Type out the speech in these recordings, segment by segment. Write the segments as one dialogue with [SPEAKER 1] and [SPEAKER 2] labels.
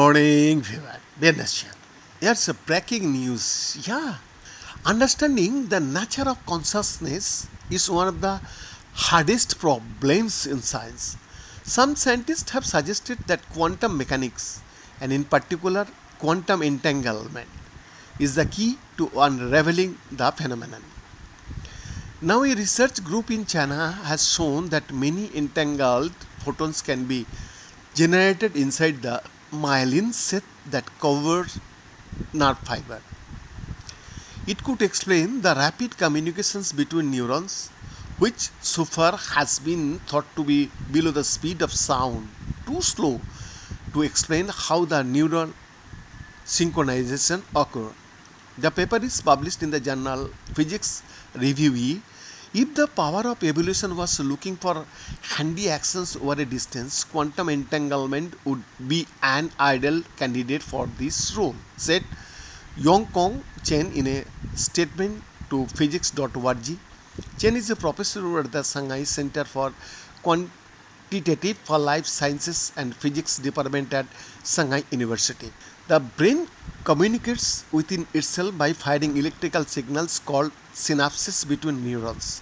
[SPEAKER 1] morning, viewer. Business here. Here's a breaking news. Understanding the nature of consciousness is one of the hardest problems in science. Some scientists have suggested that quantum mechanics, and in particular quantum entanglement, is the key to unraveling the phenomenon. Now, a research group in China has shown that many entangled photons can be generated inside the myelin sheath that covers nerve fiber. It could explain the rapid communications between neurons, which so far has been thought to be below the speed of sound, too slow to explain how the neuron synchronization occur. The paper is published in the journal Physics Review. If the power of evolution was looking for handy actions over a distance, quantum entanglement would be an ideal candidate for this role, said Yong-Kong Chen in a statement to physics.org. Chen is a professor at the Shanghai Center for Quantitative for Life Sciences and Physics Department at Shanghai University. The brain communicates within itself by firing electrical signals called synapses between neurons,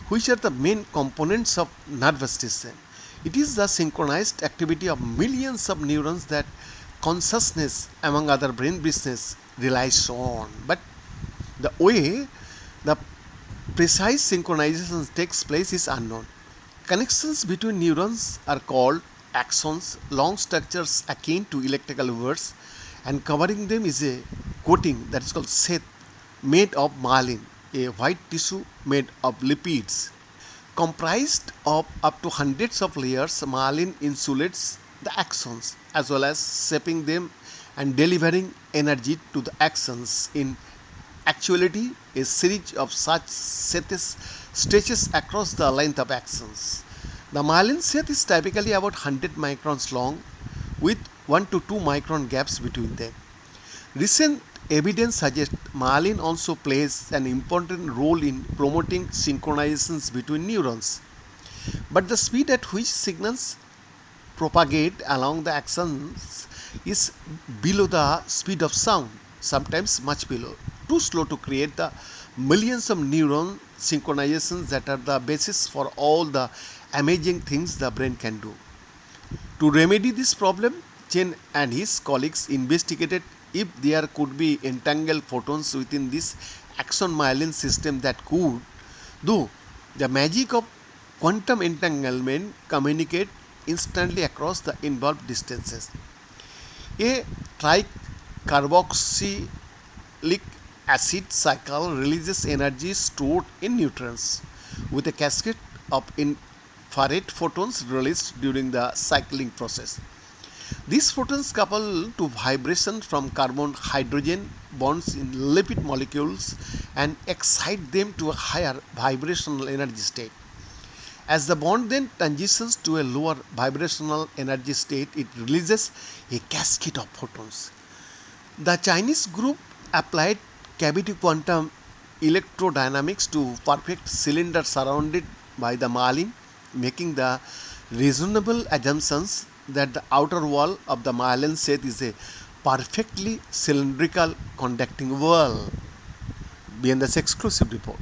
[SPEAKER 1] which are the main components of nervous system. It is the synchronized activity of millions of neurons that consciousness, among other brain business, relies on. But the way the precise synchronization takes place is unknown. Connections between neurons are called axons, long structures akin to electrical wires, and covering them is a coating that is called sheath made of myelin, a white tissue made of lipids. Comprised of up to hundreds of layers, myelin insulates the axons as well as shaping them and delivering energy to the axons. In actuality, a series of such sheaths stretches across the length of axons. The myelin sheath is typically about 100 microns long with 1 to 2 micron gaps between them. Recent evidence suggests myelin also plays an important role in promoting synchronizations between neurons. But the speed at which signals propagate along the axons is below the speed of sound, sometimes much below, too slow to create the millions of neuron synchronizations that are the basis for all the amazing things the brain can do. To remedy this problem, Chen and his colleagues investigated if there could be entangled photons within this axon myelin system that could, though the magic of quantum entanglement, communicate instantly across the involved distances. A tricarboxylic acid cycle releases energy stored in neutrons, with a cascade of infrared photons released during the cycling process. These photons couple to vibration from carbon-hydrogen bonds in lipid molecules and excite them to a higher vibrational energy state. As the bond then transitions to a lower vibrational energy state, it releases a cascade of photons. The Chinese group applied cavity quantum electrodynamics to perfect cylinder surrounded by the myelin, making the reasonable assumptions that the outer wall of the myelin sheath is a perfectly cylindrical conducting wall. Beyond this exclusive report.